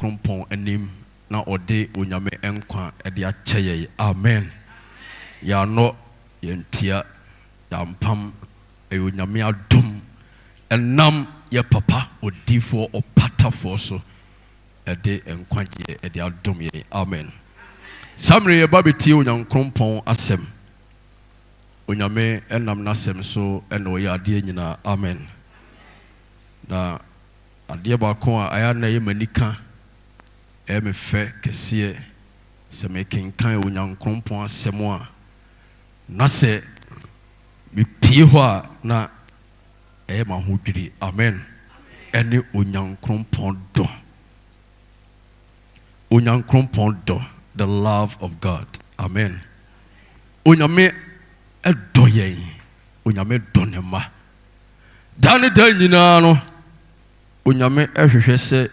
krompon anim na ode onyame enkwa ede akyeye amen ya no yentia ya mpam onyame adom enam ye papa odifo Opatafuor so ede enkwaje ede adom ye amen samre ye babeti onyan krompon asem onyame enam nasem so ene oya ade nyina amen na ade ba ko aya na ye manika me fe kese se me kenkan onyan krompon asem a na se me pie ho a na ma ho dwiri amen ene onyan krompon do onyan krompon do the love of God amen onyame edo yen onyame do ne ma dane da nyina no onyame ehwehwe se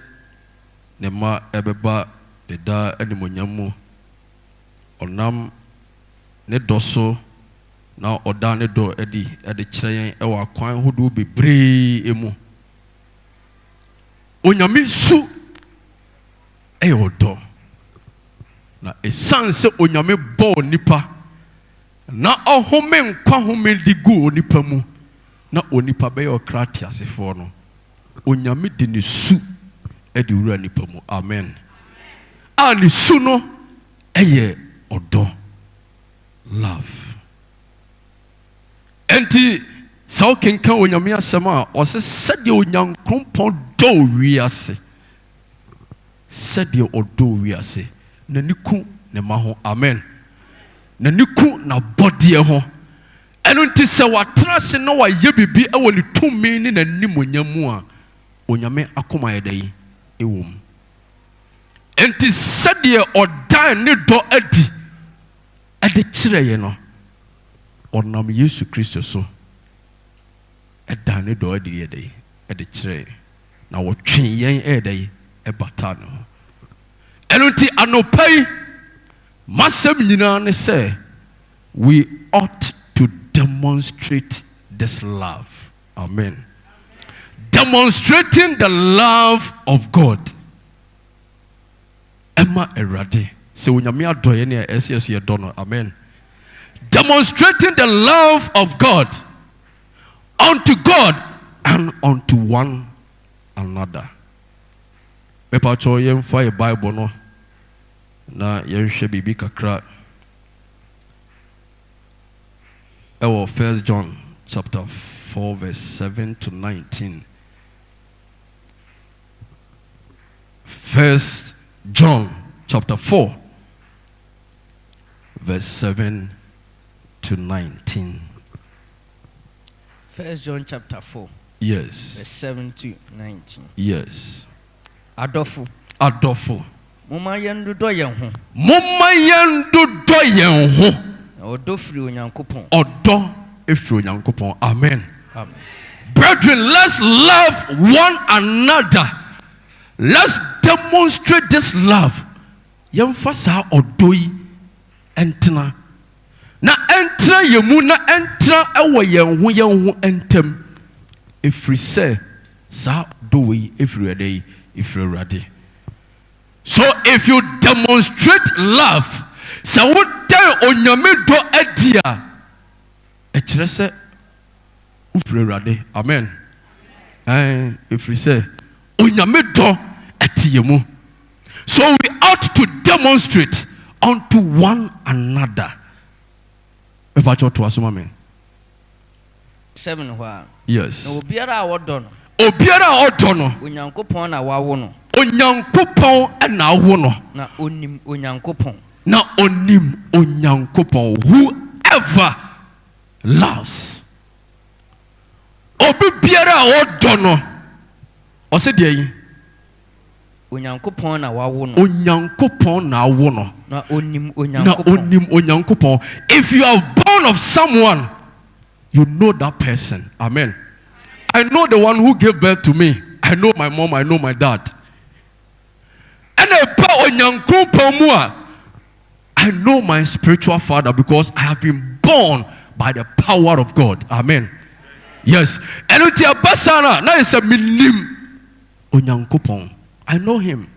ne ma ebeba de da animonyamu onam ne doso na oda ne do edi kyeryen e wa kwan hodo bebre emu onyame su e odo na esanse onyame bo nipa na ohome nkwa home digu onipa mu na onipa be okrati asefo no onyame de ne su e di wura nipa mu amen ani su no eye odo love enti saw kenkan onyame asema o se sede onyankopon do wiase sede odo wiase na niku ne ma ho amen na niku na body ho eno nti se watra se na waye bibi e woni tumi ni na nimonyamu a onyame akoma yedai ewom enti sede odan ne do adi ade kireye no onam Yesu Kristo so edan ne do adi yedai ade kireye na wotwen yen edai e bata no eno nti anopai masem nyina ne say we ought to demonstrate this love amen demonstrating the love of God Emma erade se onyame adoye ne eseso ye dono amen demonstrating the love of God unto God and unto one another me pa cho yem fa Bible no na yenhwe bibi kakra ewo 1 John chapter 4 verse 7 to 19 1 John chapter 4 verse 7 to 19 1 John chapter 4 yes verse 7 to 19 yes adofo Moma yendu do yen ho odo firi onyankopon odo efiri onyankopon amen amen brethren, let's love one another. Let's demonstrate this love. Yemfasa odoi entna na entra yemu na entra ewo yen ho entem efiri se sa dowi efiri adai efiri rade. So if you demonstrate love, sa wo dan onyame do adia e kire se ufiri rade amen efiri se onyame do atiyemu. So we ought to demonstrate unto one another. If I to assume amen 7 wha yes no obiara odo no onyankopon na wawo no onyankopon na awo no na onim onyankopon whoever loves obiara odo no o se de yi onyankopon na wawo no na onim onyankopon. If you are born of someone, you know that person amen. I know the one who gave birth to me. I know my mom, I know my dad. And I know my spiritual father because I have been born by the power of God. Amen. Yes. And I know him.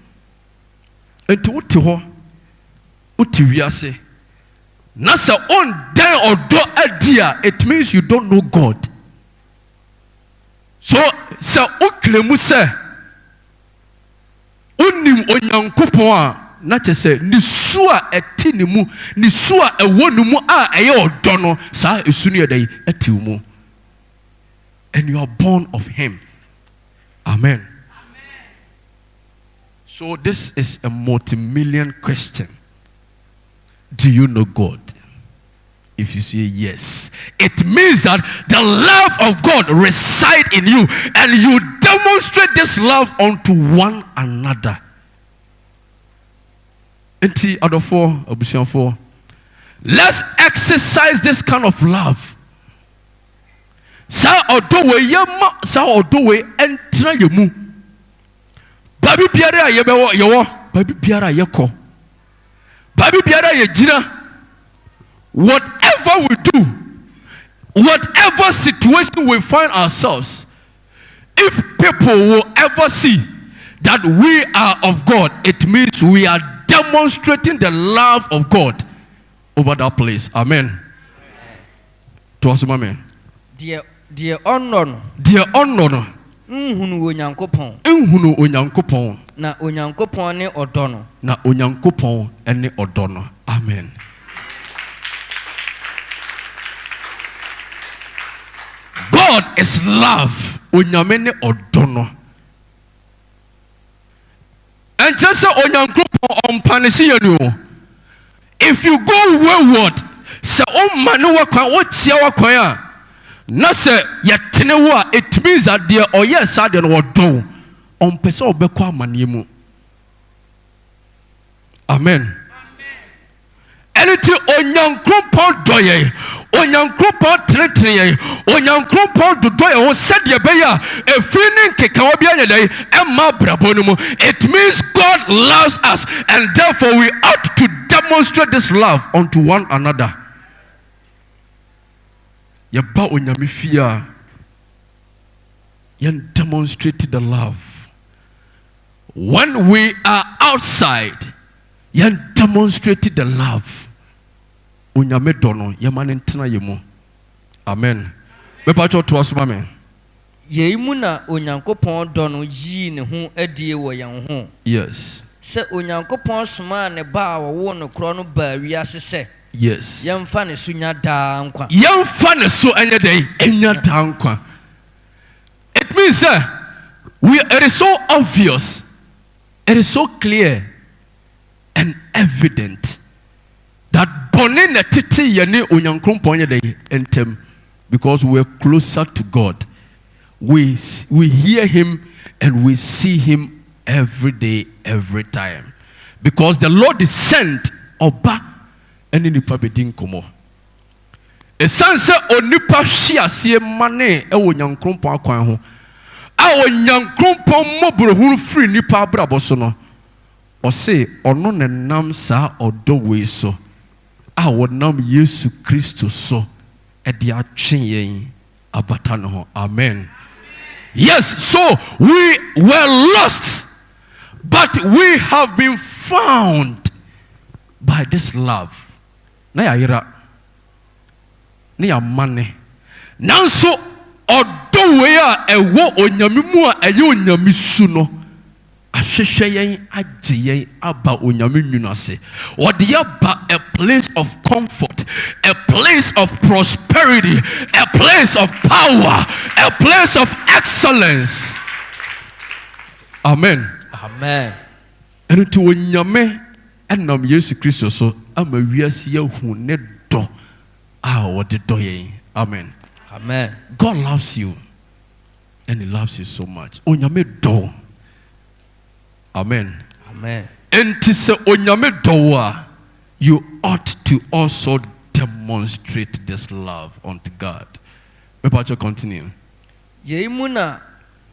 enti wote ho wote wiase na sa on dan odo adia, it means you don't know God. So sa uklemu se unim onyankopon a na chese ni su a eti ni mu, ni su a ewo ni mu a eye odo no sa esu ne yedai eti mu, and you are born of him. Amen. So this is a multi-million question. Do you know God? If you say yes, it means that the love of God resides in you, and you demonstrate this love unto one another. Enti adofo abusianfo, let's exercise this kind of love. Sa odowe yema, sa odowe entra yemu. Babi biara yebewo yewo, babi biara yeko. Babi biara yejina. Whatever we do, whatever situation we find ourselves, if people will ever see that we are of God, it means we are demonstrating the love of God over that place. Amen. To us, amen. Dear honor. Dear honor. Nhunu onyankopon. Nhunu onyankopon. Na onyankopon ne odono. Na onyankopon ene odono. Amen. God is love. Onyame ne odono. And just say onyankopon ompanishi yenu. If you go wayward, say o manu wakwan o tia wakwan a na say yetene wo a, it means that there or yes ade no odo on pese obekọ amane mu. Amen. Eniti onyankopon doye, onyankopon tretre, onyankopon dodoye o said beya efini nkeka obi anyedai emma brabo no mu. It means God loves us, and therefore we ought to demonstrate this love unto one another. Yaba onyame fia yen demonstrate the love. When we are outside, yen demonstrate the love. Onyame dono yemane ntena yemu. Amen. Bepa cho to asuma me. Yeimu na onyankopon dono yi ne ho adie wo yen ho. Yes. Se onyankopon soma ne ba wo no kro no ba wiase se. Yes. Yemfa ne sunya da nkwa. Yemfa ne so enya dai enya da nkwa. It means it is so obvious. It is so clear and evident that bonin na titi yene onyankopon ye dai entem, because we are closer to God. We hear him and we see him every day, every time, because the Lord is sent oba eni nipa bedin komo. Esanse onipa hia sie mane e onyankopon akwan ho a onyankopon mobrohuru free nipa abrabo so no, o say ono ne nam sa odo we so a wonam Yesu Kristo so e de atwen yen abata no ho. Amen. Yes, so we were lost, but we have been found by this love. Na ya yira na ya mane nanso odo we a ewo onyame mu a eye onyame su no ahwehwe yen age yen aba onyame nwunu ase. Ode ya ba a place of comfort, a place of prosperity, a place of power, a place of excellence. Amen. Amen. And to onyame enam Yesu Kristo so ama wiase yahu ne do a wode do yen. Amen. Amen. God loves you, and he loves you so much. Onyame do. Amen. Amen. And to say onyame do a, you ought to also demonstrate this love unto God. About you continue. Yeimu na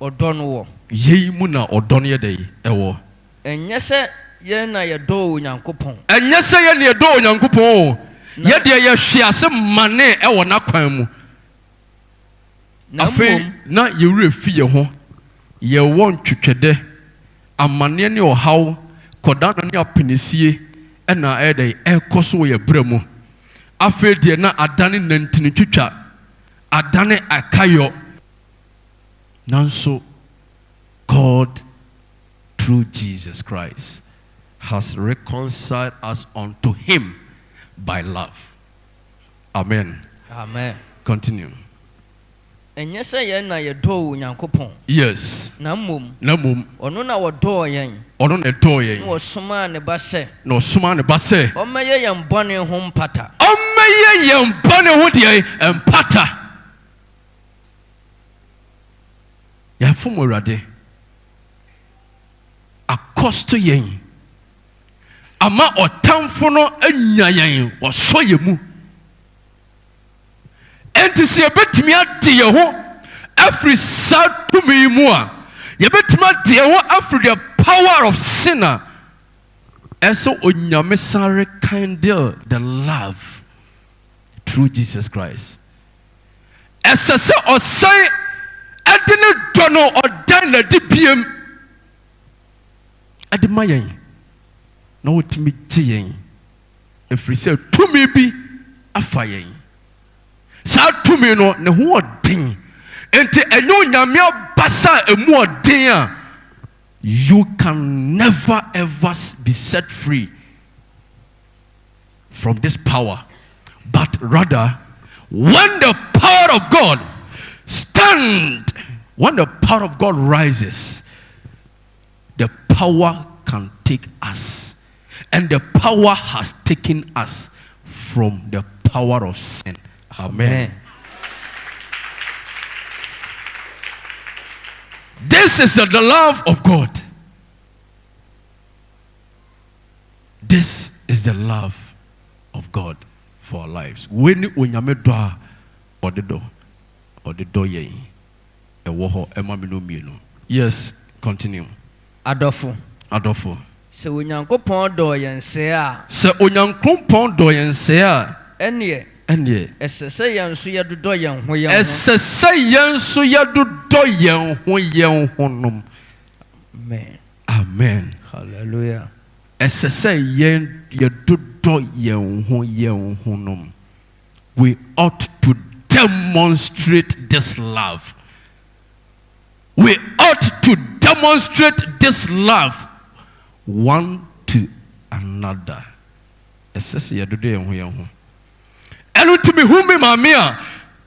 odono wo. Yeimu na odono ye dey ewo. Enye se ye na ye do onyankopon. Enye se ye na ye do onyankopon. Ye de ye hwiase mane ewo na kwan mu. Afi na ye wure fi ye ho. Ye won twetwede amane ne ohaw kodana ne apinisie na ɛdɛ ɛkɔ so yɛ brɛmu afei deɛ na adane nantini twitwa adane akayo nanso God through Jesus Christ has reconciled us unto him by love. Amen. Amen. Continue. Enye sɛ yɛn na yɛdɔ Onyankopɔn. Yes. Na mmom. Ɔno na wɔdɔ yɛn. Ɔno na ɛdɔ yɛn. Na wɔsoma ne ba sɛ. Ɔmmɛyɛ yɛn bɔne ho mpata. Ɔmmɛyɛ yɛn bɔne ho deɛ mpata. Yɛafom Awurade. Akɔsto yɛn. Ama ɔtamfo no anya yɛn wɔsɔ yɛn mu. Enti sɛ yɛbɛtumi ade yɛn ho afiri saa tumi mu a yɛbɛtumi ade yɛn ho afiri the power of sin a ɛsɛ onyame san rekindle the love through Jesus Christ. Ɛsɛ sɛ ɔsan ɛde ne dɔ no ɔdan n'adi biem ɛde ma yɛn na wɔtumi gye yɛn ɛfiri sɛ tumi bi afa yɛn. Saa tumi no ne ho ɔden enti ɛnyɛ onyame abasa emu ɔden a you can never ever be set free from this power, but rather when the power of God when the power of God rises, the power can take us, and the power has taken us from the power of sin. Amen. This is the love of God. This is the love of God for our lives. When onyame do a ɔde dɔ yɛn ɛwɔ hɔ ɛma me no mmienu. Yes, continue. Adɔfo. Sɛ Onyankopɔn dɔ yɛn sɛ a. Ɛneɛ. Ɛsɛ sɛ yɛn nso yɛdodɔ yɛn ho yɛn ho. Ɛsɛ sɛ yɛn nso yɛdodɔ yɛn ho yɛn ho nom. Amen. Hallelujah. Ɛsɛ sɛ yɛdodɔ yɛn ho yɛn ho nom. We ought to demonstrate this love. We ought to demonstrate this love one to another. Ɛsɛ sɛ yɛdodɔ yɛn ho yɛn ho. Ɛno to me hu me maame a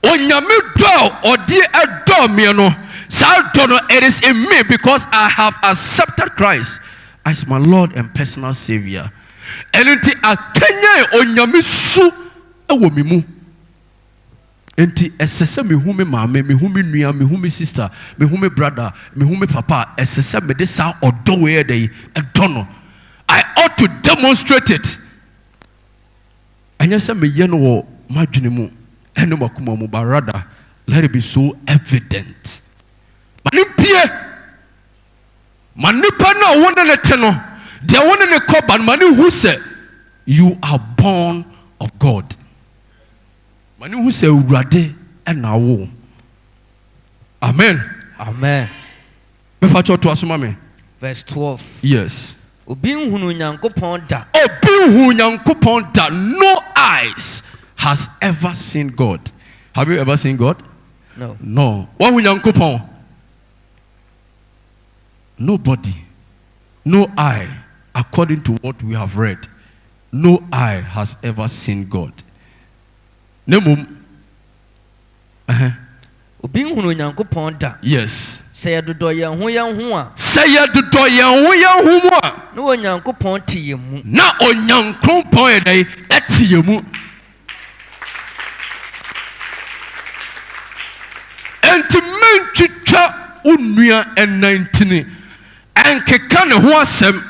onyame dɔ ɔde ɛdɔ me no saa dɔ no it is in me because I have accepted Christ as my Lord and personal Savior. Ɛno nti akanya onyame su ɛwɔ me mu. Enti ɛsɛ sɛ me hu me maame, me hu me nua, me hu me sister, me hu me brother, me hu me papa. Ɛsɛ sɛ me de saa ɔdɔ wei ɛdɛ ɛdɔ no. I ought to demonstrate it. Ɛnyɛ sɛ me yɛ no wɔ madwene mu ɛne makoma mu, but rather let it be so evident. Manimpie manipa na wone ne te no de wone ne kɔba no mani hu sɛ you are born of God. Mani hu sɛ Awurade ɛna wo. Amen. Mefa kyɛ to asoma me. Verse 12. Yes. Obi nhunu Nyankopɔn da. No eyes has ever seen God. Have you ever seen God? No. What hu Nyankopɔn? Nobody. No eye. According to what we have read, no eye has ever seen God. Nemum. Obi nhunu Nyankopɔn da. Yes. Sɛ yɛdodɔ yɛn ho yɛn ho a. Na Onyankopɔn te yɛn mu. Na Onyankopɔn yɛ dɛ ɛte yɛn mu. Enti mentwitwa unua ɛnantini ɛnkeka ne ho asɛm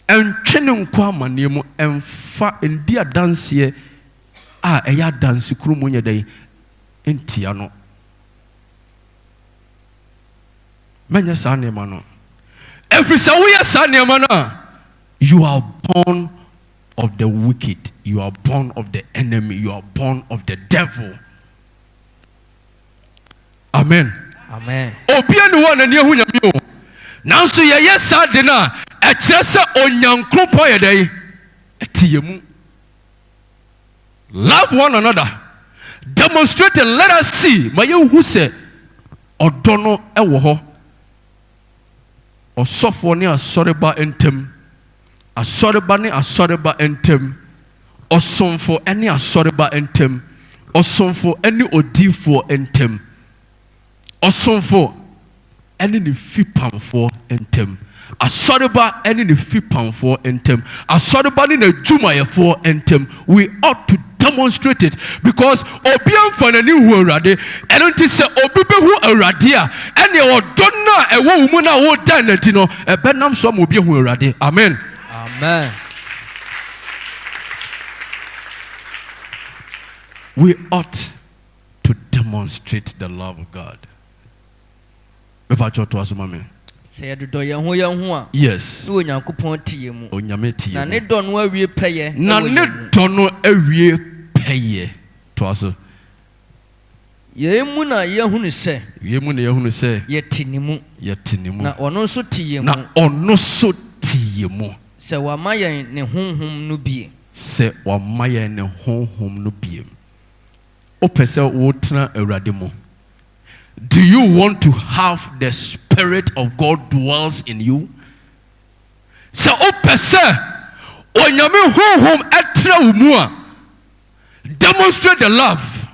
ɛntwe ne nkɔ amanneɛ mu ɛmfa ndi adanseɛ a ɛyɛ adanse kuro mu nyɛ dɛ ntia no. Manya saa nneɛma no. Ɛfiri sɛ woyɛ saa nneɛma no a you are born of the wicked, you are born of the enemy, you are born of the devil. Amen. Amen. Obia ni wana ni ehu nyame o. Nanso ye saa de na ɛkyerɛ sɛ onyankopɔn yɛ dɛ ɛte yɛ mu. Love one another. Demonstrate and let us see. Ma yɛnhu sɛ ɔdɔ no ɛwɔ hɔ. Ɔsɔfoɔ ne asɔreba ntɛm. Asɔreba ne asɔreba ntɛm. Ɔsomfo ne asɔreba ntɛm. Ɔsomfo ne odiifoɔ ntɛm. Ɔsomfo ne ne fipamfoɔ ntɛm. Asɔreba ne ne fipamfoɔ ntɛm. Asɔreba ne n'adwumayɛfoɔ ntɛm. We ought to demonstrate it because obi amfa n'ani hu Awurade ɛno nti sɛ obi bɛhu Awurade a ɛne ɔdɔ no a ɛwɔ wo mu no a woda n'adi no ɛbɛnam so ama obi ahu Awurade. Amen. Amen. We ought to demonstrate the love of God. Bɛfa kyɛ ɔtɔ aso ma me. Sɛ yɛdodɔ yɛn ho yɛn ho a. Yes. Ne Onyankopɔn te yɛn mu. Onyame te yɛn mu. Na ne dɔ no awie pɛyɛ. Na ne dɔ no awie pɛyɛ. Tɔ aso. Yɛn mu na yɛhunu sɛ. Yɛn mu na yɛhunu sɛ. Yɛte ne mu. Yɛte ne mu. Na ɔno nso te yɛn mu. Na ɔno nso te yɛn mu. Sɛ wama yɛn ne honhom no bie. Sɛ wama yɛn ne honhom no bie. Wopɛ sɛ wotena Awurade mu. Do you want to have the Spirit of God dwells in you? Sɛ wopɛ sɛ onyame honhom ɛtena wo mu a, demonstrate the love.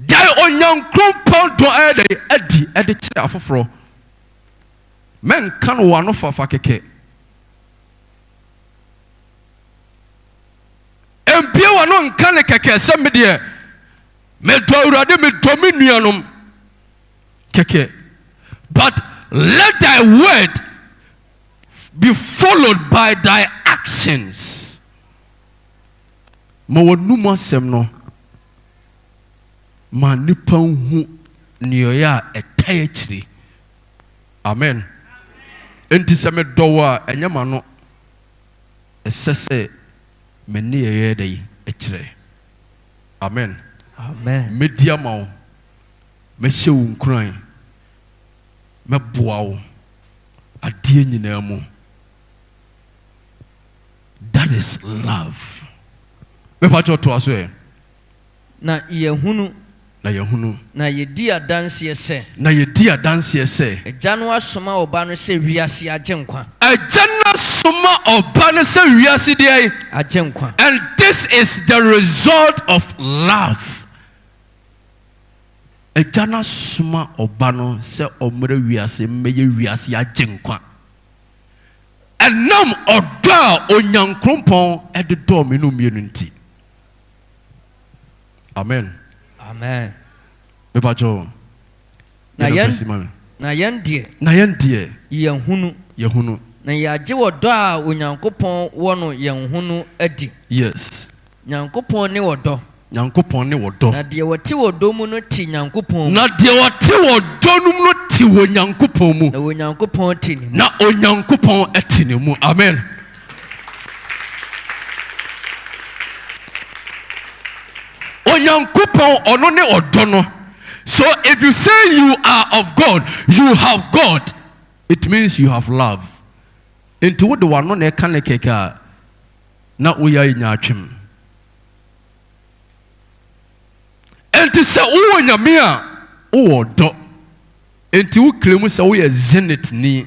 Dae onyankopɔn dɔ ɛyɛ dɛ adi ɛde kyerɛ afoforɔ. Menka no wɔ ano fafa kɛkɛ. Empie wɔ no nka ne kɛkɛ sɛ me deɛ medɔ Awurade medɔ me nuanom kɛkɛ. But let thy word be followed by thy actions. Ma wɔnum asɛm no ma nipa hu neɔyɛ a ɛtɛ akyiri. Amen. Enti sɛ medɔ wɔ a ɛnyɛ ma no ɛsɛ sɛ meni yɛyɛ dɛ akyirɛ. Amen. Amen. Medi ama wo. Mɛhyɛ wo nkuran. Mɛboa wo. Adeɛ nyinaa mu. That is love. Bɛfa kyɛ ɔtoa so ɛ. Na yɛhunu. Na yɛhunu. Na yɛdi adanseɛ sɛ. Na yɛdi adanseɛ sɛ. Agya no asoma ɔba no sɛ wiase agye nkwa. Agya no asoma ɔba no sɛ wiase deɛ agye nkwa. And this is the result of love. Agya no asoma ɔba no sɛ ɔmmrɛ wiase mmɛyɛ wiase agye nkwa. Ɛnam ɔdɔ a onyankopɔn ɛde dɔɔ me no mmienu nti. Amen. Amen. Bebajo. Na yɛn deɛ. Na yɛn deɛ. Yɛhunu. Yɛhunu. Na yɛagye wɔ dɔ a onyankopɔn wɔ no yɛn ho no adi. Yes. Nyankopɔn ne wɔ dɔ. Nyankopɔn ne wɔ dɔ. Na deɛ wɔte wɔ dɔ mu no te Nyankopɔn mu. Na deɛ wɔte wɔ dɔ no mu no te wɔ Nyankopɔn mu. Na onyankopɔn te ne mu. Na onyankopɔn ɛte ne mu. Amen. Onyankopɔn ɔno ne ɔdɔ no. So if you say you are of God, you have God. It means you have love. Into what the one no ne ka ne keka na woya nyaatwem. Enti sɛ wo nyame a wo dɔ. Enti wo claim sɛ wo yɛ zenith ni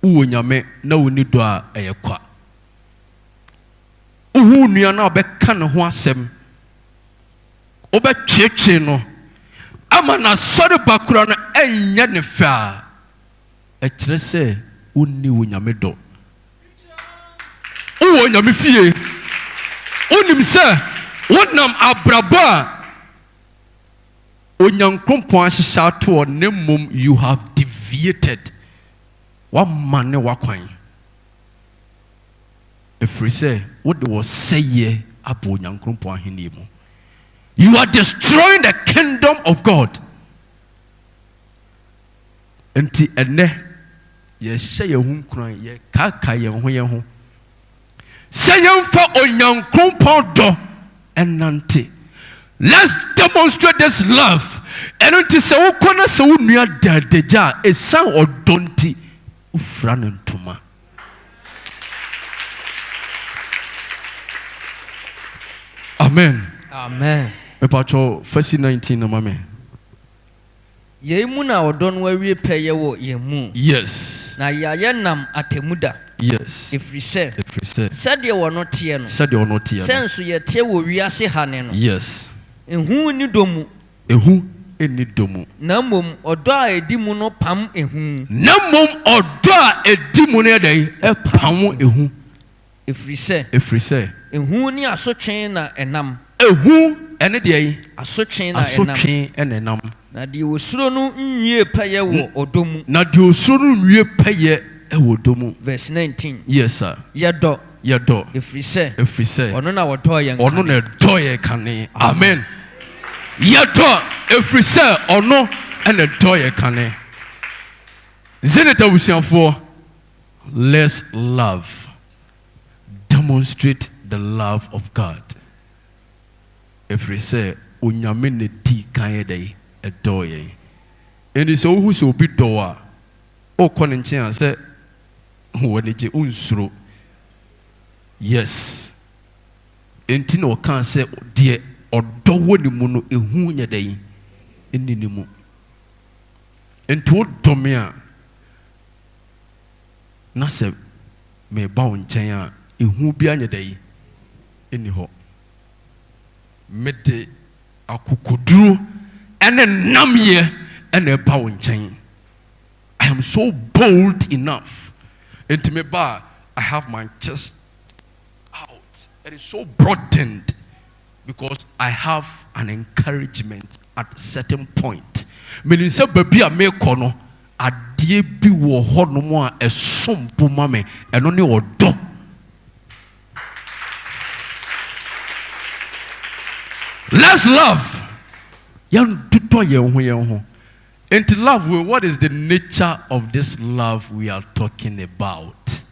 wo nyame na wo ni dɔ a ɛyɛ kwa. Wo nua na obɛka ne ho asɛm. Obɛtwetwe no. Ama na sɔre bakura no ɛnyɛ ne fɛ a ɛkyerɛ sɛ wonni wo nyame dɔ. Wo nyame fie. Wonim sɛ wonam abrabɔ a onyankopɔn ahyehyɛ ato ne mmom you have deviated. Wama ne wakwan. Ɛfiri sɛ wode wɔ sɛyɛ abɔ onyankopɔn ahenni mu. You are destroying the kingdom of God. Enti ene ye hye ye hu nkran ye kaka ye ho. Sɛ yɛmfa onyankopɔn dɔ ɛnante. Let's demonstrate this love. Ɛno nti sɛ wokɔ na sɛ wo nua dadagya esan ɔdɔ nti ufra ne ntoma. Amen. Amen. Mepacho verse 19 no mame. Ye mu na odon wa wie peye wo ye mu. Yes. Na ya nam atemuda. Yes. If we say. Said you were not tie no. Said you not tie. Sense ye tie wo wiase ha ne no. Yes. Ehu ni domu. Ehu eni domu. Na mom odo a edi mu no pam ehu. Na mom odo a edi mu ne dey e pam ehu. If we say. Ehu ni asotwen na enam. Ehu ene dey asotwen na enam. Asotwen ene enam. Na di osuro no nwie peye wo odomu. Na di osuro no nwie peye e wo domu. Verse 19. Yes sir. Yedo. If we say. Ono na wodo ye nkane. Ono na do ye kane. Amen. Yedo if we say ono ene do ye kane. Zeneta busianfo, let's love. Demonstrate the love of God. If we say unyame ne di kan dey edoye. Eni so hu so bi do a o kɔ ne nkyɛn a sɛ wɔ je unsuro. Yes. Enti na ɔka sɛ de ɔdɔ wɔ ne mu no ehu nya dey eni ne mu. Enti wo dɔ me a na sɛ me ba wo nkyɛn a ehu bi anya dey eni hɔ. Mede akokoduro ene namye ene ba wo nkyɛn. I am so bold enough. Enti me ba I have my chest out. It is so broadened because I have an encouragement at certain point. Meaning say baby a me kono adie bi wo hɔ no mo a ɛsom po ma me ɛno ne ɔdɔ. Let's love. And to love, what is the nature of this love we are talking about?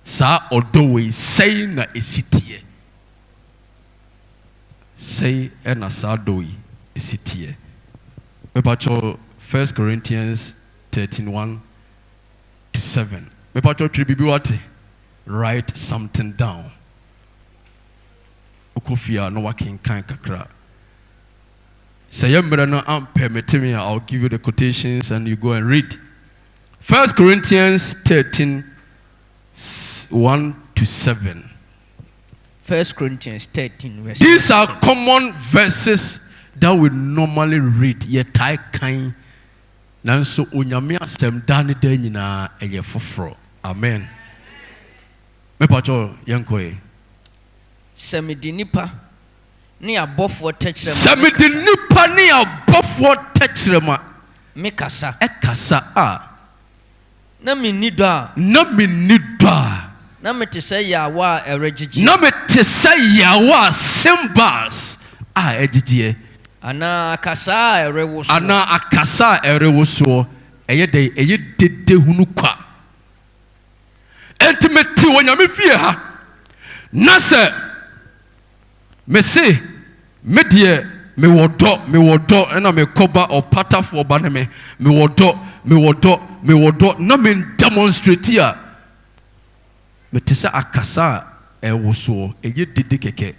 Sa odowe say na esitie. Say na sa dowe esitie. Mepacho 1 Corinthians 13:1-7. Mepacho tribibi wate. Write something down. Okofia no working kan kakra. Say no am permit me, I'll give you the quotations and you go and read. 1 Corinthians 13:1-7. 1 Corinthians 13 verse. These are common verses that we normally read. Yet I kind nanso onyame asem da ne da nyina eye foforo. Amen. Me pacho yenkoe. Semedi nipa ni abofo techrema. Semedi nipa ni abofo techrema. Me kasa. Ekasa a. Na mi nido a. Na mi nido a. Na me te say yawa erejiji. Na me te say yawa symbols a ejiji. Ana akasa erewoso. Ana akasa erewoso. Eye dede hunu kwa. Intimate wonyame fie ha. Na se me say me die me wodo na me koba Opatafuor ba ne me wodo na me demonstrate ya me te say akasa wo so eye dede keke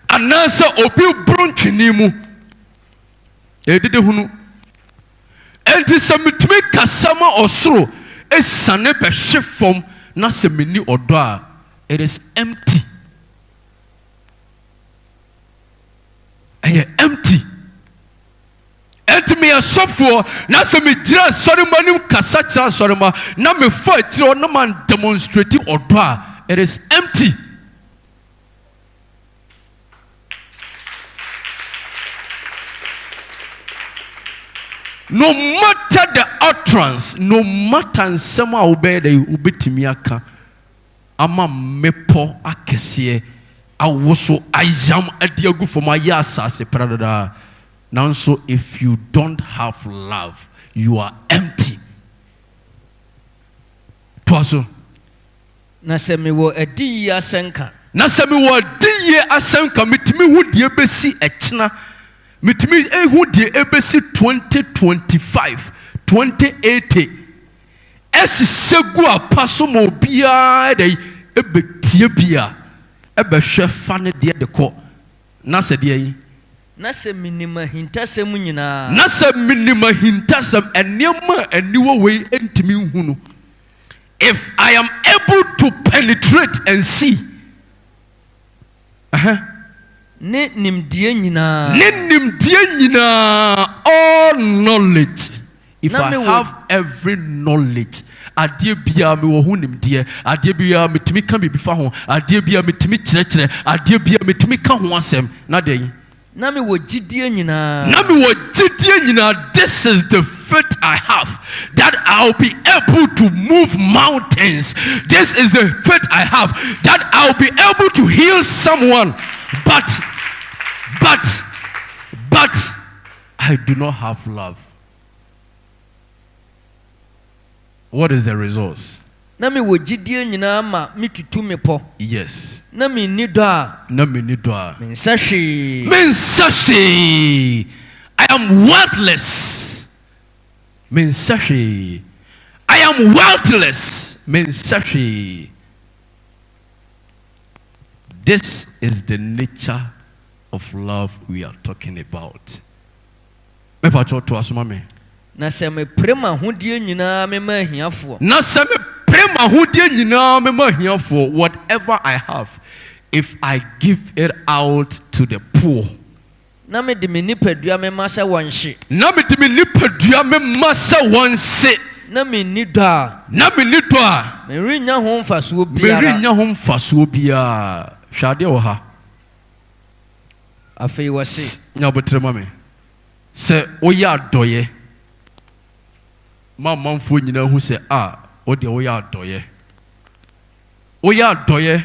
anasa obi brontwini mu dede hunu enti se metumi kasama osoro esane be hwe fom na se meni odo a it is empty. Empty. And me a software, now some me just sorry manim kasacha sorry ma, now me fight or no man demonstrating or do. It is empty. No matter the utterance, no matter some obey the ubitimiaka, ama mepo akesiye. I was so I jam a diagu for my yasa se pradada. Now so if you don't have love, you are empty. Twaso. Na se me wo edi asenka. Na se me wo edi asenka mitimi hu die besi echna. Mitimi hu die ebesi 2025, 2080. segu apaso mo bia dey ebetie bia ebehwe fa ne de ko na se de yi na se minima hintasem nyina enema aniwo we entimi hunu. If I am able to penetrate and see ne nimdie nyina all knowledge, if I have every knowledge, adie bia me wo hu nimdie, adie bia metimi ka bibi fa ho, adie bia metimi kyerɛkyerɛ, adie bia metimi ka ho asɛm na de na me wo gidie nyina this is the faith I have, that I'll be able to move mountains. This is the faith I have, that I'll be able to heal someone. But I do not have love. What is the resource? Na me wo gidie nyina ma mitutu me po. Yes. Na me ni do a. Mensashi. I am worthless. Mensashi. I am worthless. Mensashi. This is the nature of love we are talking about. Me pa cho to asoma me. Na se me prema hodie nyina me ma hiafo. Whatever I have, if I give it out to the poor, na me de me nipadua me ma se wonhye, na me ni do a me rinya ho mfaso biara. Shade wo ha afei wose nya botre ma me se oya adoye ma manfo nyina hu se o de oya adoye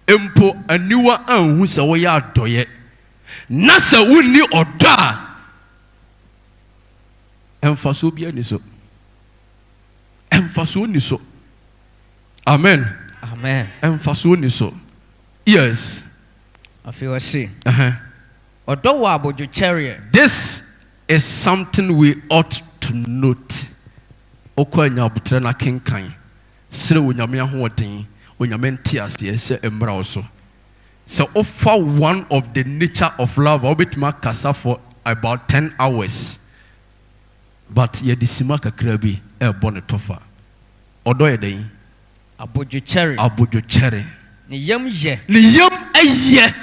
empo aniwa anhu se oya adoye na se woni odo a emfaso bia ni so amen emfaso ni so. Yes. Afei wose odo wa abojo cherry. This is something we ought to note. Okwanya butre na kenkan sire wonyame ahoden wonyame ntiase se emra oso. So offer one of the nature of love obetima kasa for about 10 hours, but yedisima kakra bi e bone tofa odo yeden abojo cherry ni yam aye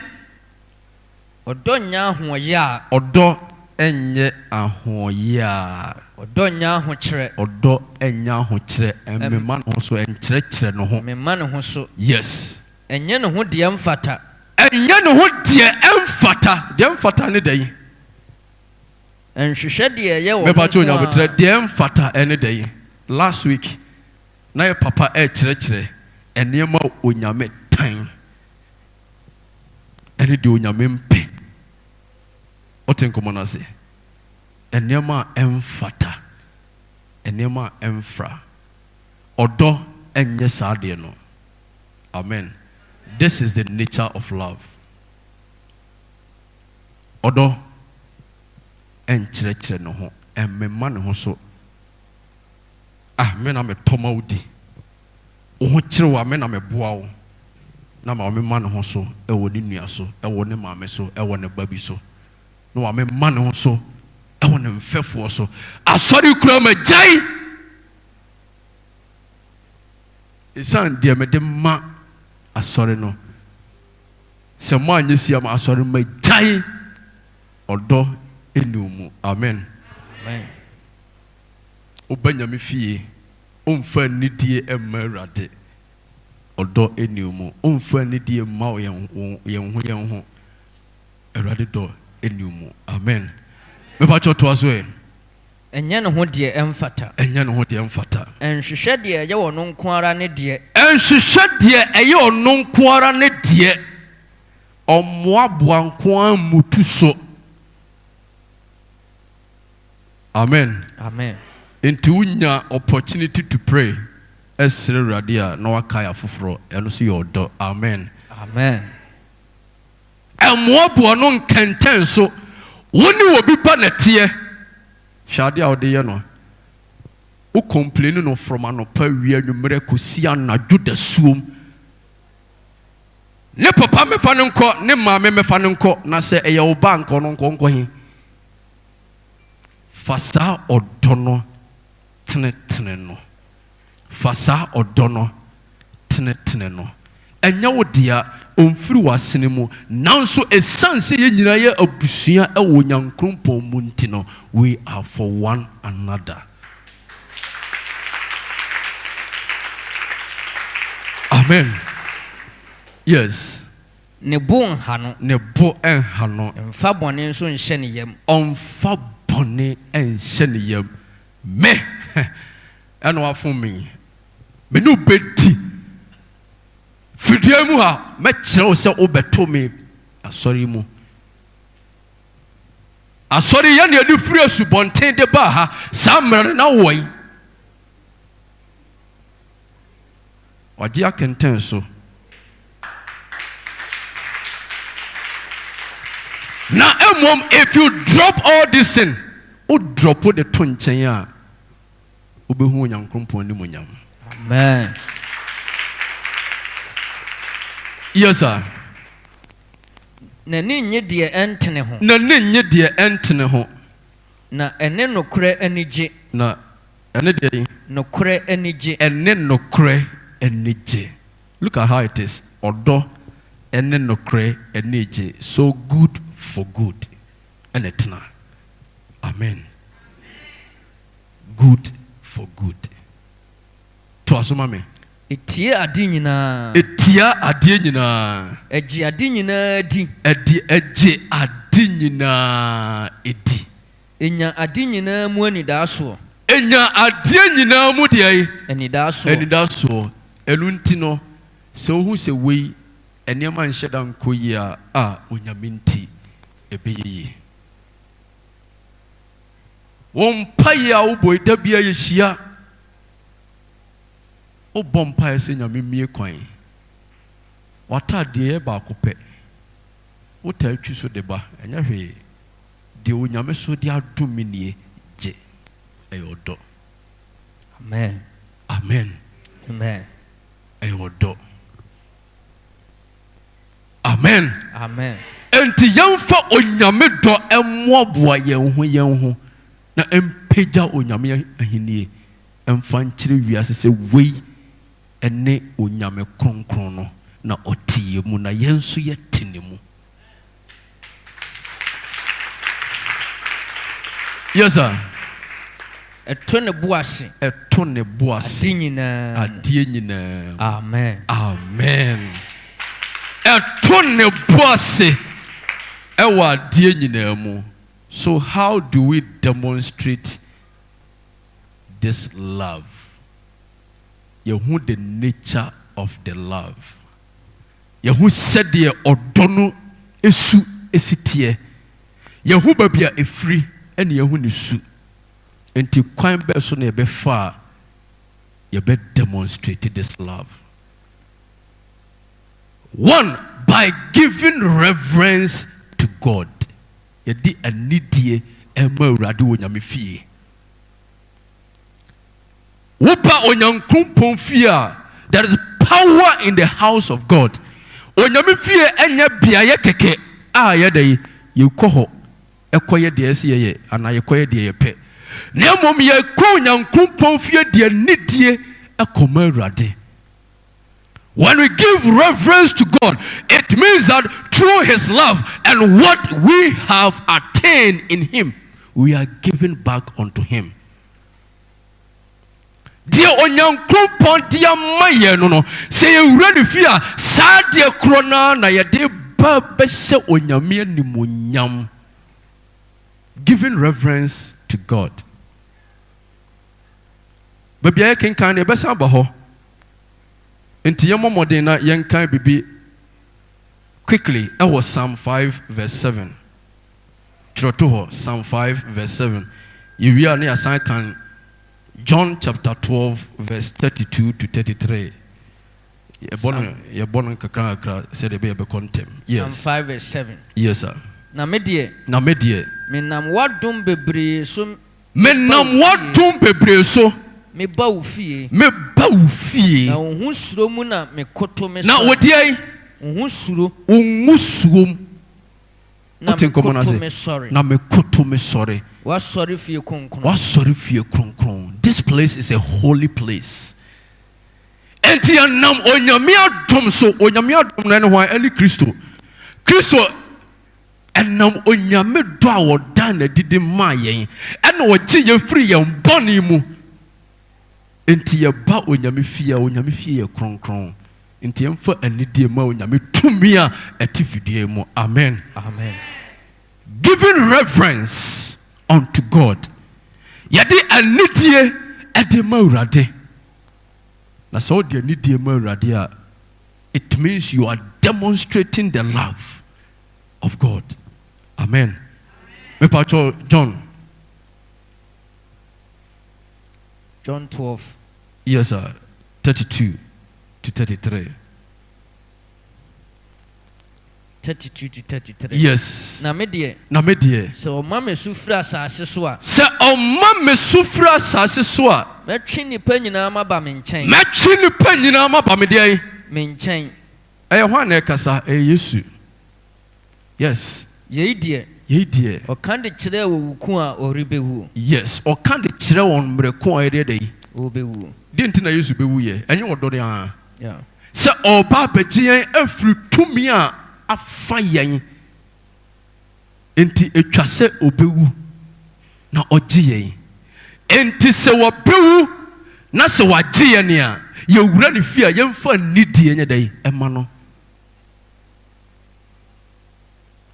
odo nya ahoye a odo enye ahoye a odo nya ahokyere emema no so enkyerɛkyerɛ no ho mema ne ho so. Yes. Enye ne ho de emfata ne dai enhwehwɛ de ye wo me ba cho nya botre de emfata ene dai. Last week na ye papa kyerɛkyerɛ enema onyame tan ene de onyame mpe otenkomo na se enema emfata enema emfra odo enye saade no. Amen. This is the nature of love. Odo enkyerɛkyerɛ no ho emmema ne ho so. Me na me toma udi wo ho kyerɛ wa me na me boa wo na ma me ma ne ho so ɛwɔ ne nua so ɛwɔ ne maame so ɛwɔ ne babi so no wa me ma ne ho so ɛwɔ ne mfɛfoɔ so. Asɔre kura ma gyai isan deɛ me de ma asɔre no sɛ mo anya si ama asɔre ma gyai ɔdɔ eniumu. Amen. Obanyame fie omfa nidie emma Awurade odo eniumu omfa nidie ma yen ho Awurade do eniumu. Amen. Me pa choto aso enye ne ho de emfata enhwehwɛ de ye wo no nko ara ne de omoaboa nko amutu so. Amen. Into unya opportunity to pray esere Awurade a na wakaya foforo eno so your do. Amen. Emoaboa no nkenten so woni obi ba na tie shade a ode ye no o complain no from anopa wi anwumere kosi anadwo da suom ne papa me fa no nko ne maame me fa no nko na se eye wo ba nko no nko he fasa odono tene no fasa odono tene no enya wo dia omfiri wasene mu nanso esanse ye nyina ye abusua e wo nyankrompon mu ntino we are for one another. Amen. Yes. Ne bo enhano. Mfa bone nso nhye ne yam. Omfa bone enhye ne yam. Me. Eno afun me. Me no bedi. Fidie mu ha me kire wo se obeto me asori mu. Asori ye ne adi firi asubonten de ba ha sa mre na woi. Wajia kenten so. Now, if you drop all this sin, o drop the tonchen ya, ubehu nyankrompo ni munyam. Amen. Yes, sir. Na ni nye die entene ho. Na ene nokure anije. Na ene die nokure anije. Ene nokure anije. Look at how it is. Odo ene nokure anije. So good for good. And etna. Amen. Good for good. To asoma me. Etie adi nyina. Eji adi nyina di. Eji adi nyina edi. Enya adi nyina mu anidaso. Enya adi nyina mu de anidaso. Enu ntino se ohu se wei enema nheda nkoyi a onyaminti ebeye. Won paye a wo boy da bia yehia. O bompa ese nyame mie kwan. Wata de ba akopɛ. Wo ta atwi so de ba. Enya hwe de onyame so de adom nie je. Eyodo. Amen. Amen. Amen. Eyodo. Amen. Amen. Enti yemfa onyame do emmoaboa yen ho na empeja onyame ahenie emfa nkyere wiase se wei ene onyame kronkron no na otie mu na yenso ye tinemu. Yes sir. Eto ne boase. Adie nyina. Amen. Amen. Eto ne boase ewa adie nyina mu. So how do we demonstrate this love? Yehu the nature of the love. Yehu said ye odono esu esitie. Yehu babia efri ene yehu ne su. Enti kwan be so na ebe fa ye be demonstrate this love. One, by giving reverence to God. Yedi anidie ema urade wonyame fie. Wopa onyankumpon fie, there is power in the house of God. Onyame fie enya biaye keke a ye dey ye koho ekoye de ese ye ana ye koye de ye pe. Na mom ye ko onyankumpon fie de anidie ekoma urade. When we give reverence to God, it means that through His love and what we have attained in Him, we are giving back unto Him. Dear onyankopon dia maye no say you ready fear sa dear krona na ye de ba be se onyame animonyam. Giving reverence to God. Baby I can e be sa ba ho. Enti yemo modern na yenkan bibi quickly. It was Psalm 5 verse 7. Trotoho Psalm 5 verse 7. You are near asan kan John chapter 12 verse 32 to 33. Ye born kakra said the be contem. Yes. Psalm 5 verse 7. Yes sir. Na medie. Menam wadom bebre so. Menam wadom bebre so. me ba wo fie na wo hu suro mu na me koto me na wodi ai wo hu suro na me koto me sorry wa sorry fie kronkron. This place is a holy place. Enti anam onyame adom so onyame adom na ne ho ali Kristo enam onyame do a wodan na didi ma yen ena wogi ye free yen boni mu enti ye ba onyame fie ye kronkron enti emfa anidie ma onyame tumi a etifidie mu. Amen. Giving reverence unto God. Yadi anidie edema urade. Na so de anidie ma urade a, it means you are demonstrating the love of God. Amen. Me pacho John 12. Yes, sir. 32 to 33. 32 to 33. Yes. Na me die. So mama sufra asase so a. Se o mama sufra asase so a. Metwe nipa nyina ma ba me nchen. Me nchen. Hwan na kasa Yesu. Yes. Ye die. O kan de kire wo wuku a oribewu. Yes. O kan de kire won mreko a ere dey. Obewu. Di ntina Yesu bewu ye. Enye wodore a. Yeah. Se oba bagyen afri tumi a afa yen. Enti etwa se obewu na ogye yen. Enti se wobewu na se wagye yen a ye wura ne fi a yemfa nidie nye dey ema no.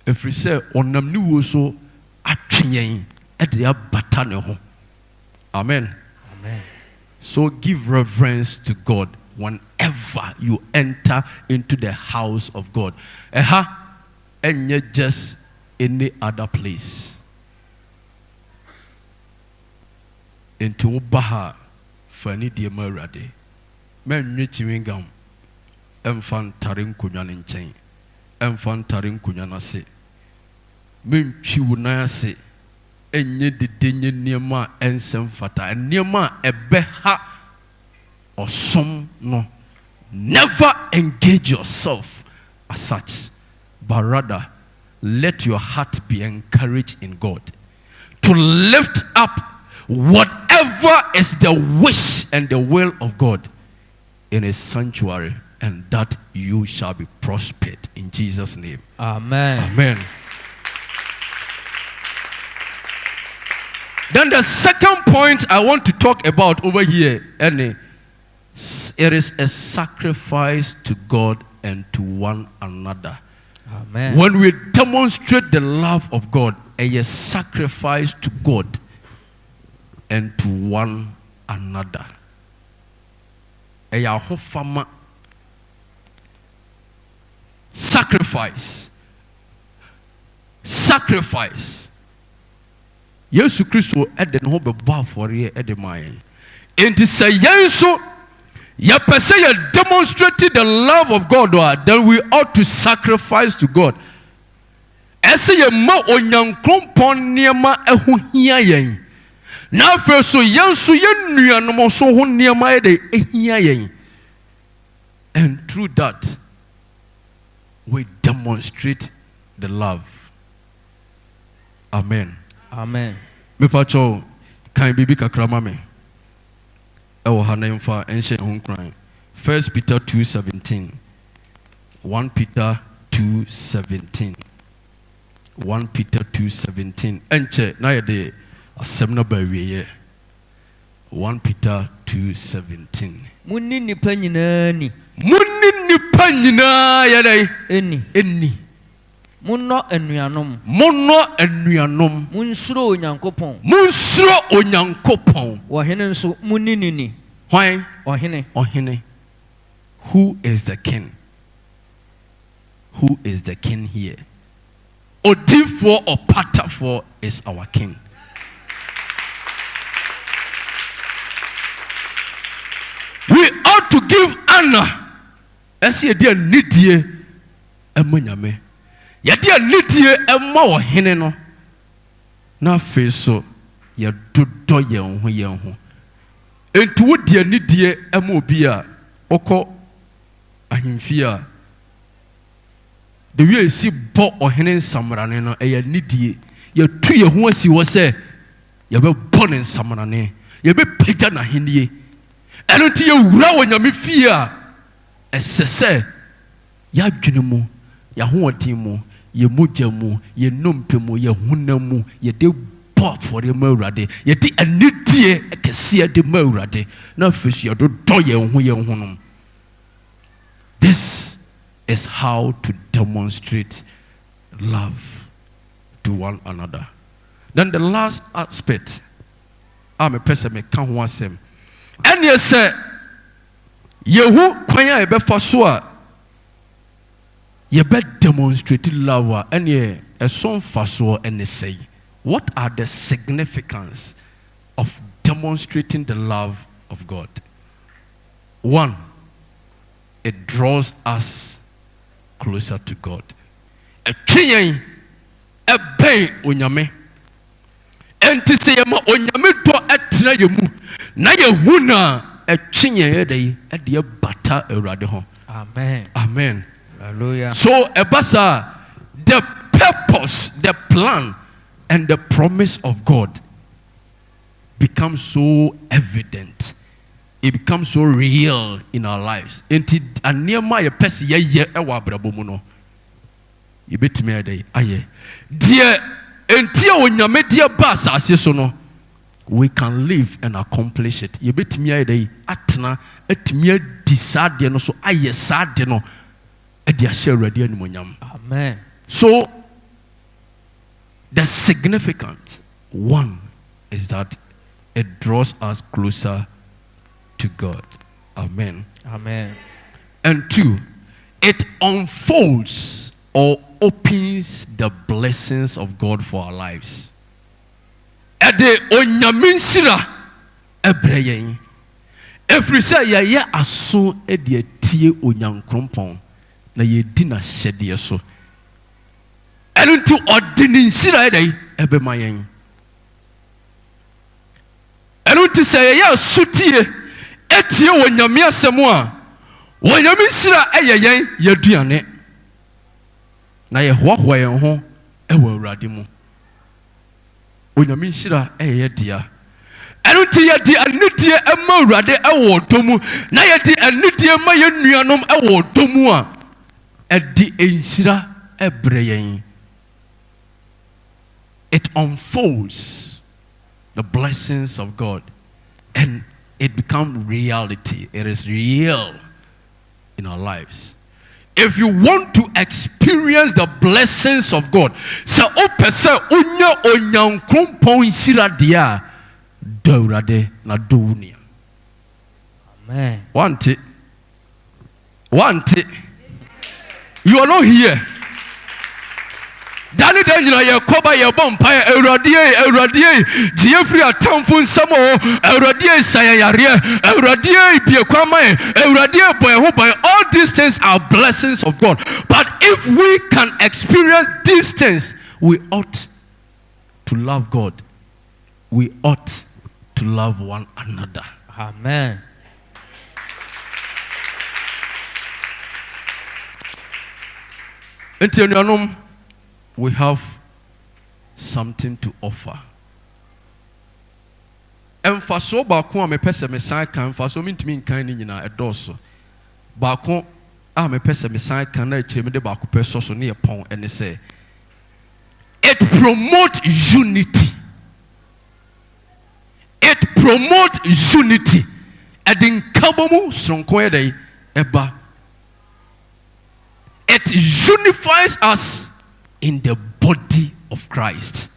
Every say onam ni wo so atwen ede abata ne ho. Amen. So give reverence to God whenever you enter into the house of God. And yet just any other place. Into Baha Fani Diamarade. Men Richingam Enfan Tarin Kunyan in chain. Enfan Tarin Kunyanase. Min Chiwunayase. Enye de denye niema ensem fata niema ebeha osom no. Never engage yourself as such, but rather let your heart be encouraged in God to lift up whatever is the wish and the will of God in a sanctuary, and that you shall be prospered in Jesus' name. Amen. Then the second point I want to talk about over here, and it is a sacrifice to God and to one another. Amen. When we demonstrate the love of God, a sacrifice to God and to one another. A sacrifice. Yesu Kristo ede no be ba afore ede mayen. Enti say yen so ya pese ya demonstrate the love of God, then we ought to sacrifice to God. Ese ye ma onyankrompon niema eho hia yen. Na afa so yen so yen nuanom so ho niema ede ehia yen. And through that we demonstrate the love. Amen. Me facho kan bibi kakra ma me. Ewo ha na mfa enhye ho nkran. 1 Peter 2:17. 1 Peter 2:17. 1 Peter 2:17. Enche na ye de asem na ba wiye. 1 Peter 2:17. Munni nipa nyina ni. Ye dai enni. Munno enuanom. Munsuro onyankopon. Ohene nso munni ni. Why? Ohene. Who is the king? Who is the king here? Opatafuor or Opatafuor is our king. We ought to give honor. As ye dear nidie emanyame. Yadi anidie emma ohene no. Na fe so ye dodo ye ho. Enti wo die ni die ema obi a okọ ahemfi a the way si bo ohene nsamrane no eye nidie ye tu ye ho asi wo se ye be bo ne nsamrane ye be pagya na henie eno ti ye wura wo nyame fie a esese ya dwene mu ya ho odin mu ye mogya mu ye nompe mu ye honam mu ye de bo for the mawrade ye di anidie ekese de mawrade na fesu ye do ye ho nom. This is how to demonstrate love to one another. Then the last aspect, I'm a person me kan ho asem. And you say, Yehu kwanya ebe faso ye be demonstrate love and ye a son faso and say, what are the significance of demonstrating the love of God? One, it draws us closer to God. A king a bay onyame. Enti se yema onyame to atena yemu. Na ye huna a king ye dey e de bata awrade ho. Amen. Amen. Hallelujah. So ebasa the purpose, the plan and the promise of God becomes so evident. It becomes so real in our lives. Enti aniema ye pese ye ewa abrabo mu no. You bet me day aye. Dear enti onyame dia ba asase so no. We can live and accomplish it. You bet me day atena etimi adi sade no so aye sade no e dia share ready animonyam. Amen. So the significance one is that it draws us closer to God. Amen. Amen. And two, it unfolds or opens the blessings of God for our lives. Ede onyaminsira ebreyen. Every say ya aso ede tie onyankrompon na ye di na hyede so. Eno nti odininsira ede ebemayen. Eno nti say ya sutie etie wonyame asemu a wonyame sira eyeyen yaduane na ye hoahoa yen ho ewa awurade mu wonyame sira eyeye dia eno ti ye di anidie ema awurade ewo domu na ye di anidie ma ye nuanom ewo domu a edi ensira ebreyen. It unfolds the blessings of God and it becomes reality. It is real in our lives. If you want to experience the blessings of God, say o pese onya onyankrompon sira dia dawrade na dowunia. Amen. Want it. You are not here. Dani denjina ye koba ye bompa Euradie Jeffrey atamfo nsamo Euradie sayayare Euradie bie kwama Euradie boy ho boy. All these things are blessings of God. But if we can experience these things, we ought to love God. We ought to love one another. Amen. Entianuanom, we have something to offer. Emfaso baako a mepese mesan kan emfaso mintimi nkan ni nyina edoso. Baako a mepese mesan kan na ekire me de baako peso so ne yepon ene se it promote unity. It promote unity. Edin kabomu sonko edai eba. It unifies us in the body of Christ.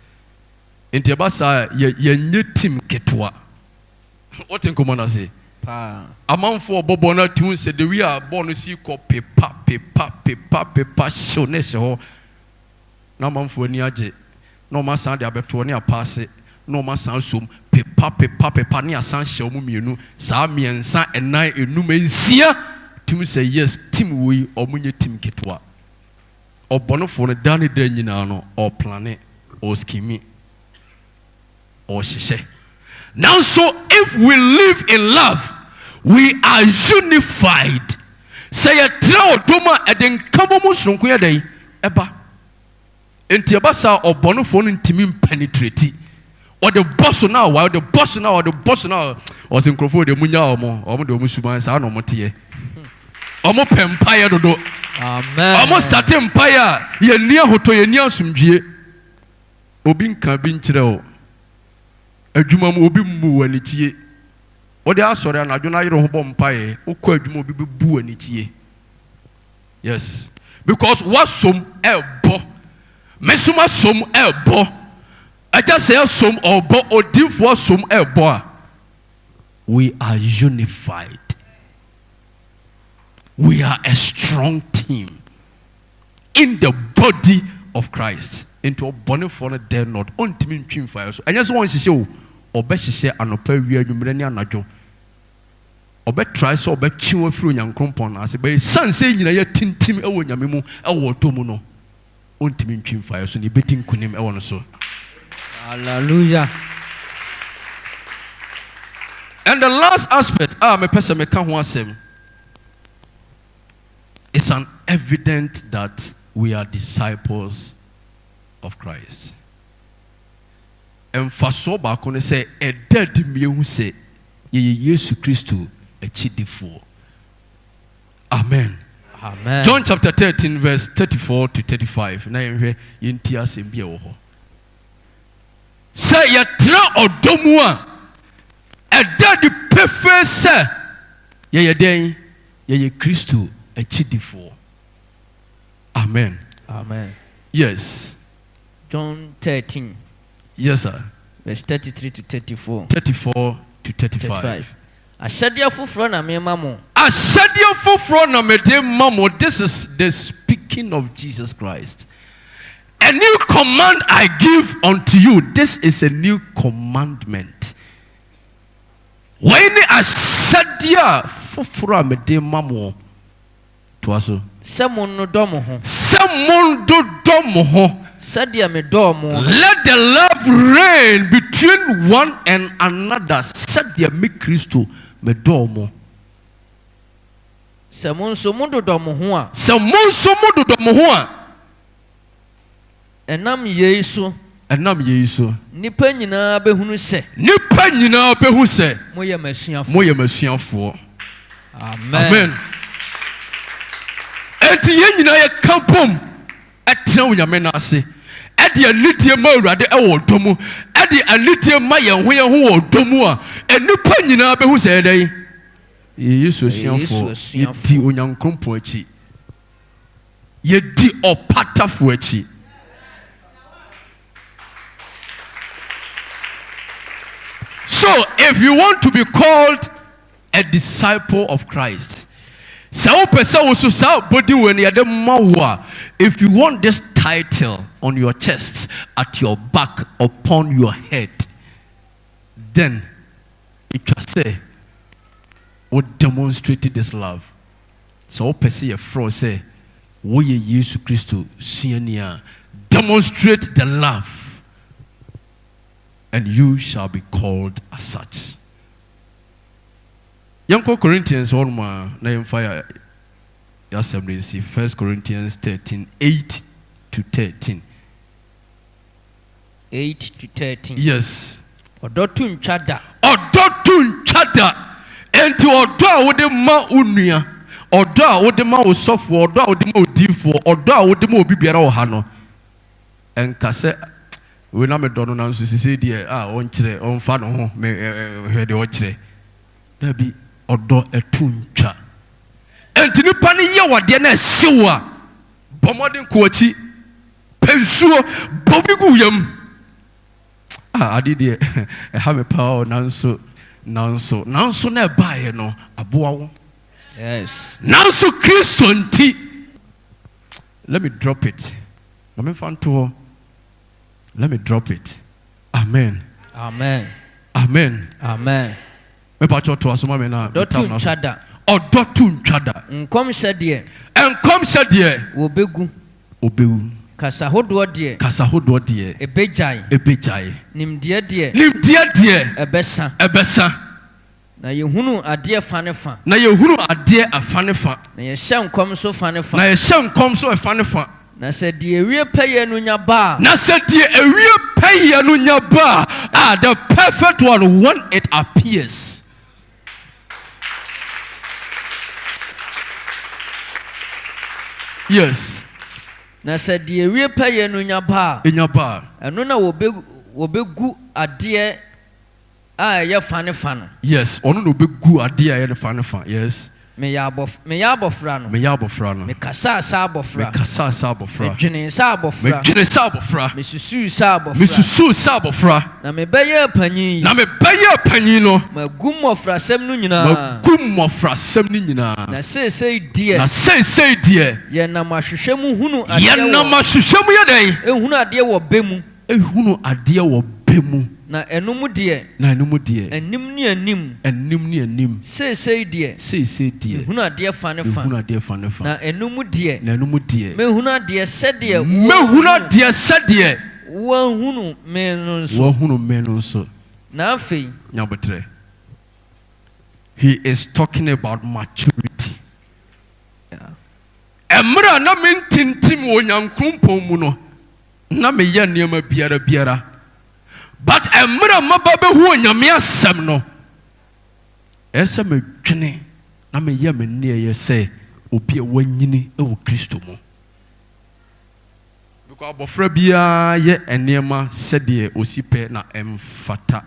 In the basa ye team ketwa. What in common say? Among for Bobona tune said we are born to see pepa show nesho. No man for niaje. No man sound the abetonia pass it. No man sound sum pepa near san show muminu. Sami and san and nine enumencia. Tim say yes, team we or munye team ketwa. Or bonofone dani denyinano or planet or skimi or shishe. Now so if we live in love, we are unified. Say a trail doma and then come almost from queer day. Eba. Entiabasa or bonophone in timim penetrate. Or the boss now, while the boss now was in Crawford, the Munya or the Musumans are no motie. Almost empire do. Amen. Almost that empire, ye near Hoto, ye near Sumjie. Obin cabin trail. A Jumam will be moo and it's ye. What they are sorry, and I don't know bomb pie, or quite more be boo and it's ye. Yes. Because what some elbow, Messuma some elbow. I just say some or bo or deal for some elbow. We are unified. We are a strong team in the body of Christ. Into a bonnet for a dead not on team twin fires. And just want to show or best say an opera you najo. Or bet try so bet chew through young compound as a son saying you know tin team own yamimu or tomono on team twin fires so you betting kunim ewan so. Hallelujah. And the last aspect, my person me can't want him. It's an evidence that we are disciples of Christ. And for so back when they say a dead me who say ye Jesus Christ a chidifo. Amen. Amen. John chapter 13 verse 34 to 35. Now you in tears in beer. Say ye tra odomua a dead perfect say ye den ye Christo a chidifo. Amen. Amen. Yes. John 13. Yes, sir. Verse 33 to 34. 34 to 35. Ashadia fufro na me mamo. Ashadia fufro na me de mamo. This is the speaking of Jesus Christ. A new command I give unto you. This is a new commandment. When ashadia fufro me de mamo. Tuaso. Someone domo ho. Someone do domo ho. Sadia me domo. Let the love reign between one and another. Sadia me Christo me domo. Someone so mundo domo ho. Someone so mundo domo ho. Enam Yesu. Enam Yesu. Nipa nyina behunu se. Nipa nyina behunu se. Moye masuafo. Moye masuafo. Amen. Amen. Enti ye nyina ye kampom. Etra unyame na ase. Edi anitie ma urade e wo domu. Edi anitie ma ye ho wo domu a. Enipa nyina behunu se dai. Yesu asuafo. Ye di onyankrompo achi. Ye di opatafuor achi. So, if you want to be called a disciple of Christ, if you want this title on your chest, at your back, upon your head, then it can say, what demonstrated this love. So, a fraud say, we Jesus Christ demonstrate the love. And you shall be called as such. Young Corinthians 1 name fire assembly 1 Corinthians 13, 8 to 13. 8 to 13. Yes. Odotun chada. Odotun chada. Enti odo wode ma unia. Odo wode ma osofo, odo wode ma odifo, odo wode ma obibiara wo ha no. Enkase we na me dono na nso sisi de on kire on fa no ho me he de o kire da bi odo etuntwa enti nipa ne ye wode na hyewa bomodin ko achi pensuo bobi gu yam ade de e ha me pa nanso na ba ye no aboa wo. Yes. Nanso Kristo nti. Let me drop it. Na me fan to. Let me drop it. Amen. Amen. Amen. Amen. Me pa cho to asoma me na. Dotun chada. Odotun chada. Nkom hye de. Obegu. Kasa hodo de. Ebejai. Nimdie de. Ebesa. Na yehunu adeɛ fa ne fa. Na yehunu adeɛ afa ne fa. Na yɛhyɛ nkɔm so fa ne fa. Na yɛhyɛ nkɔm so afa ne fa. Na sɛ deɛ ewie pɛyɛ no nya ba. Na sɛ deɛ ewie pɛyɛ no nya ba. The perfect one when it appears. Yes. Na sɛ deɛ ewie pɛyɛ no nya ba. Enya ba. Ɛno na wɔbɛgu adeɛ a ɛyɛ fa ne fa no. Yes. Ɔno na obɛgu adeɛ a ɛyɛ ne fa ne fa. Yes. Meyɛ abɔfra no. Mekasa sa abɔfra. Medwene sa abɔfra. Mesusu sa abɔfra. Na mebɛyɛ panyin. No. Magu mmɔfrasɛm no nyinaa. Na seesei deɛ. Yɛnam ahwehwɛ mu hunu adeɛ wɔ bɛ mu. Na ɛnum deɛ. Anim ne anim. Seesei deɛ. Ehunu adeɛ fa ne fa. Na ɛnum deɛ. Mehunu adeɛ sɛdeɛ. Wɔhunu me no nso. Na afei. Nyabotre. He is talking about maturity. Emra na mentintim wɔ nyankrumpɔn mu no. Na meyɛ nneɛma biara. But emra maba behu onyame asɛm no. Esa medwene na meyɛ me nneɛ sɛ obi a wanyini wɔ Kristo mu. Because abɔfra biara yɛ nneɛma sɛdeɛ osi pɛ na emfata.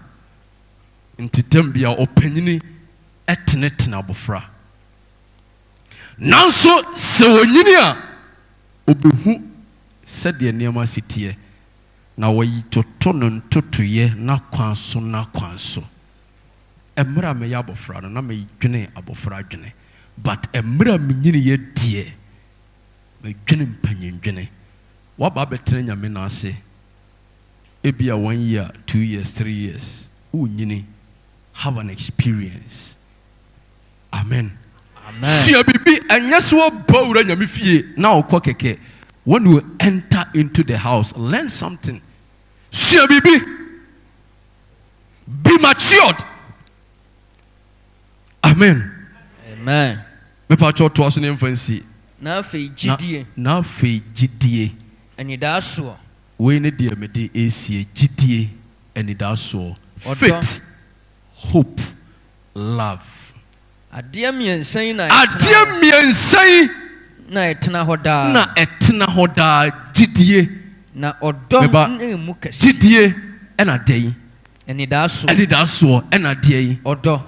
Ntitam bia ɔpanyini ɛtenetena abɔfra. Nanso sɛ wanyini a obehu sɛdeɛ nneɛma sitie. Na wayi toto no ntotoyɛ na kwan so. Emra me ya abɔfra no na me dwene abɔfra dwene. But emra me nyini ye die. Me dwene mpanyin dwene. Waba betene nyame na ase. Ebia 1 year, 2 years, 3 years. Wo nyini have an experience. Amen. Sia bibi anya so bawura nyame fie na okɔ keke. When you enter into the house, learn something. Sia bibi. Be matured. Amen. Me pa cho to aso ne mfansi. Na afei gidie. Anidaso. We ne de me de esie gidie anidaso. Faith, hope, love. Adeɛ miɛnsan na etena hɔ daa. Gidie. Na ɔdɔ na emu kɛse. Gidie ɛna dɛn. Anidaso ɛna dɛn. Ɔdɔ.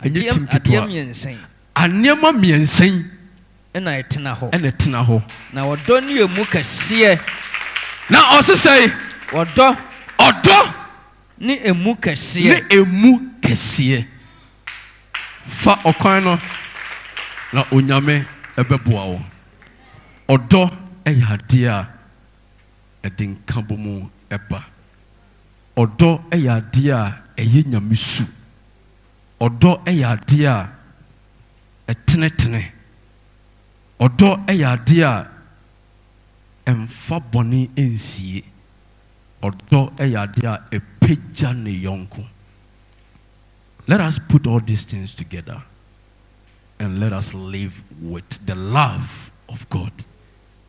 Adeɛ miɛnsan. Anema miɛnsan ɛna etena hɔ. Na ɔdɔ ne emu kɛseɛ. Na ɔsesɛe. Ɔdɔ ne emu kɛseɛ. Fa ɔkwan no na onyame ɛbɛboa wo. Ɔdɔ ɛyɛ adeɛ a ɛde nkabɔ mu ɛba. Ɔdɔ ɛyɛ adeɛ a ɛyɛ nyame su. Ɔdɔ ɛyɛ adeɛ a ɛtenetene. Ɔdɔ ɛyɛ adeɛ a ɛmfa bɔne ɛnsie. Ɔdɔ ɛyɛ adeɛ a ɛpagya ne yɔnko. Let us put all these things together and let us live with the love of God.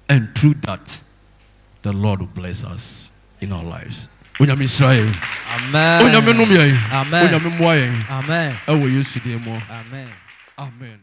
And through that, the Lord will bless us in our lives. Amen. Amen. Amen. Amen. Amen. Amen.